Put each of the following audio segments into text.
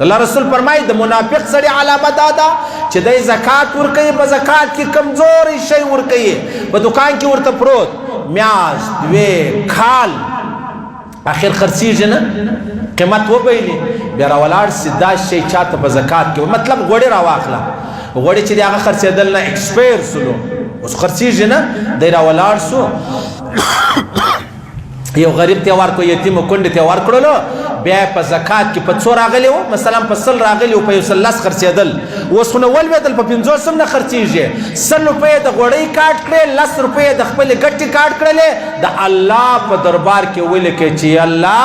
الله رسول فرمایي د منافق سړي علامه دا ده چې دی زکات ورکوي، په زکات کې کمزوري شی ورکوي، په دکان کې ورته پروت میاشت دوې کال اخر خرڅېږي نه، قیمت وبیلي، بیا راولاړ سي دا شی چاته په زکات کې، مطلب غوړي راواخله، غوړي چې د هغه خرڅېدل نه ایکسپایر سلو اوس خرڅېږي نه، دی راولاړ سو یو غریب ته ورکړو، یتیم کونډې ته ورکړلو، بیا په زکات کې په څو راغلی وو، مثلا په 100 راغلی وو، په 110 خرڅېدل، اوس خو نه ولوېدل، په 50 هم نه خرڅېږي، 100 روپۍ د غوړۍ کاټ کړې، 10 روپۍ د خپلې ګټې کاټ کړلې، د الله په دربار کې ولیکئ چې الله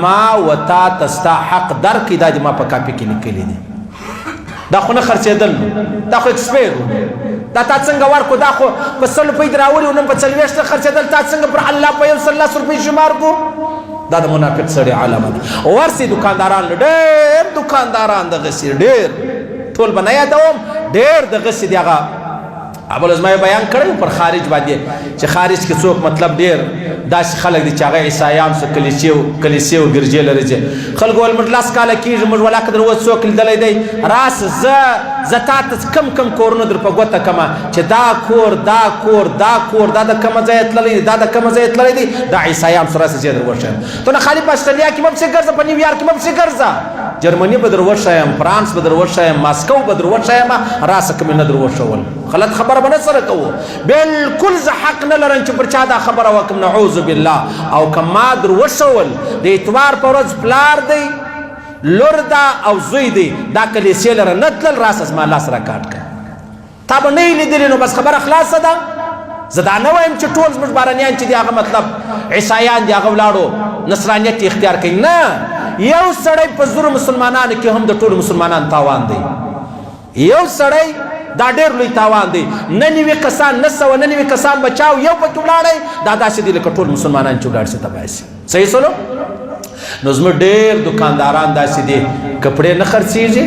ما وتا ته ستا حق درکړي، دا دې ما په کاپي کې لیکلي دي، دا خو نه خرڅېدل، دا خو ایکسپایر وو، دا تا څنګه ورکو، دا خو په 100 روپۍ د راوړي و، نن په 40 خرڅېدل، تا څنګه پر الله په 110 روپۍ شمار کو؟ دا د منافق سړي علامه ده. ورسي دکانداران ډېر دکانداران دغسې ډېر، ټول به نه یادوم، ډېر دغسې دي. هغه ابوالعظم بیان کړی پر خارج باندې چې خارج کې څوک مطلب ډېر داسې خلک دي چې هغه عیسایان سو کلیسې او ګرجې لري، چې خلکو ویل موږ 10 کاله کېږي، موږ ولا که در اوس څوک لیدلی دی، راسه زه تا ته کم کورونه در په ګوته کمه چې دا کور دا کور دا کور دا د کومه ځایه تللی دی، دا د کومه ځایه تللی دی، دا عیسایان سو راسه زه در وښیم. ته نه خالي په اسټرالیا کې مه پسې ګرځه، په نیویارک کې مه پسې ګرځه، جرمني به در وښیم، فرانس به در وښیم، ماسکو به در وښیم، راسه که مې نه در وښول، غلط خبره به نه سره کوو. بلکل زه حق نه لرم چې پر چا دا خبره وکړم، نعوذ بالله. او که ما در وښول د اتوار په ورځ پلار دی، لور ده او زوی دی، دا کلیسې لره نه تلل، راسه زما لاس را کاټ کړه، تا به نه یې لیدلې، نو بس خبره خلاصه ده. زه دا نه وایم چې ټول زموږ بهرنیان چې دي هغه مطلب عیسایان دي، هغه ولاړو نصرانیت اختیار کوي، نه، یو سړی په زرو مسلمانانو کې هم د ټولو مسلمانانو تاوان دی، یو سړی دا ډېر لوی تاوان دی، 99 کسان 999 کسان بچاو، یو پکې ولاړی، دا داسې دي لکه ټول مسلمانان چې ولاړ شي تباه شي. صحیح سلو. نو زموږ ډېر دکانداران داسې دي، کپړې نه خرڅېږي،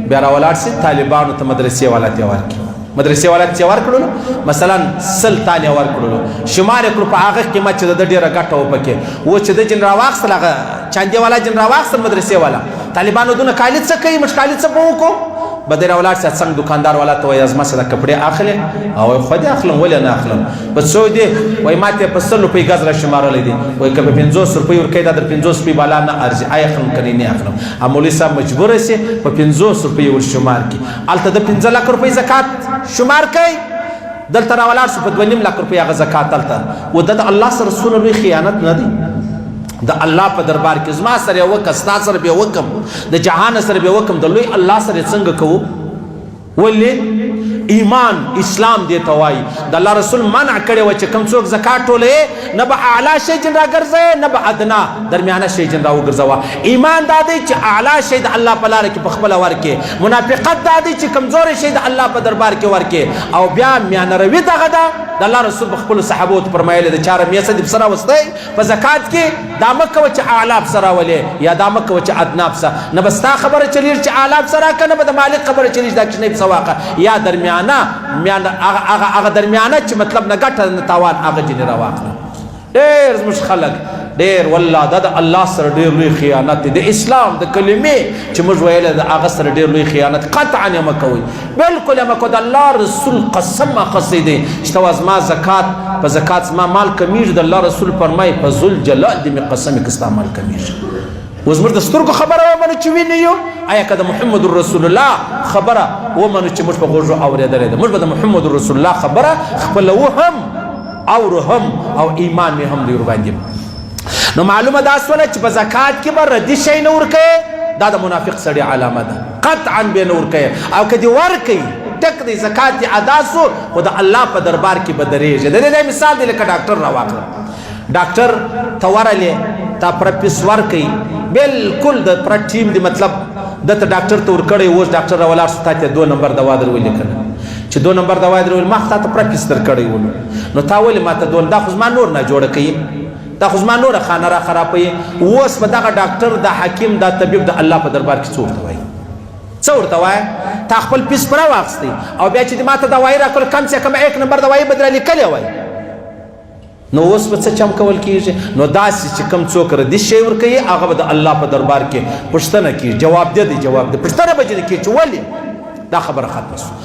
بیا راولاړ شي طالبانو ته مدرسې والا ته ورکړي، مدرسې والا ته ورکړلو، مثلا 100 تانې ورکړلو، شمار یې کړو په هغه قیمت چې د ده ډېره ګټه و پکې، و چې د جن راواخیستل، هغه چاندې والا جن راواخیستل، مدرسې والا، طالبانو دونه کالي څه کوي، موږ کالي څه به وکړو، به دی راولاړ سي څنګه دکاندار والا ته وایي زما څخه کپړې اخلې، او خو دې اخلم ولې نه اخلم، په څو دې وایي ما ته په 100 روپۍ ګز را شمارلی دي، وایي که په 50 روپۍ ورکوي، دا د 50 روپۍ بالا نه ارزي، آی اخلم که نه اخلم. مولوي صاحب مجبوره سي په 50 روپۍ ور شمار کړي، هلته د 15 لک روپۍ زکات شمار کوي، دلته راولاړ سو په 2.5 لک روپۍ هغه زکات هلته، و د الله سره څونه لوی خیانت نه دی. د الله په دربار کې زما سره یې وکړه، ستا سره به یې وکړم، د جهان سره به یې وکړم، د لوی الله سره یې څنګه کوو؟ ولې ایمان اسلام دې ته وایي. د الله رسول منع کړی و چې کوم څوک زکات ټولوي، نه به اعلی شی جن راګرځوي، نه به ادنا درمیانه شی جن راوګرځوه. ایمان دا دی چې اعلی شی د الله په لاره کې په خپله ورکې، منافقت دا دی چې کمزوری شی د الله په دربار کې ورکې، او بیا میانه روي دغه ده. د الله رسول په خپلو صحابو ته فرمایلی د چاره میسه دې پسه راوستی په زکات کې، دا مه کوه چې اعلی پسه راولې، یا دا مه کوه چې ادنا پسه، نه به ستا خبره چلېږي چې اعلی پسه راکړه، نه به د مالک خبره چلېږي دا کوچنۍ پسه واخله، یا درمیانه هغه درمیانه چې مطلب نه ګټه نه تاوان هغه جنې راواخله. ډېر زموږ خلک ډېر والله دا د الله سره ډېر لوی خیانت دی، د اسلام د کلمې چې موږ ویلی د هغه سره ډېر لوی خیانت قطعا یې مه کوئ، بلکل یې مه کوئ. د الله رسول قسم اخیستی دی چې ته زما زکات په زکات زما مال کمیږي، د الله رسول فرمایي په ذوالجلال دې مې قسم یې که ستا مال کمیږي. اوس موږ د سترګو خبره ومنو چې وینې یو، آیا که د محمد رسول الله خبره ومنو چې موږ په غوږو اورېدلی ده، موږ به د محمد رسول الله خبره خپلوو هم اورو هم، او ایمان مې هم دی ورباندې. نو معلومه دا سوله چې په زکات کې به ردي شی نه ورکوې، دا د منافق سړي علامه ده، قطعا به نه ورکوې. او که دې ورکوي ټک دی زکات دې ادا سو، خو د الله په دربار کې به درېږي. د دې مثال دی لکه ډاکټر راواخله، ډاکټر ته ورلې تا پرپیس ورکوي، بلکل د پر ټیم دی مطلب دته ډاکټر ته ورکړی، اوس ډاکټر راولاړ سو تا ته 2 نمبر دوا در ولیکله، چې 2 نمبر دوا در ویل ما تا ته پرپیس در کړی ولو، نو تا ولې ما ته 2 دا خو زما نور نه جوړه کوي، دا خو زما نوره خانه را خرابوي. اوس په دغه ډاکټر د حکیم دا طبیب د الله په دربار کې څه ورته وایي؟ څه ورته وایي؟ تا خپل پیس په راواخیستی او بیا چې دې ما ته دوایي راکړل، کم سے کم 1 نمبر دوایي به در لیکلې وای، نو اوس په څه چم کول کیږي نو داسې چې کم څوک ردي شی ورکوي هغه به د الله په دربار کې پوښتنه کیږي جواب دی پوښتنه به چې ولې دا خبره ختمه شوه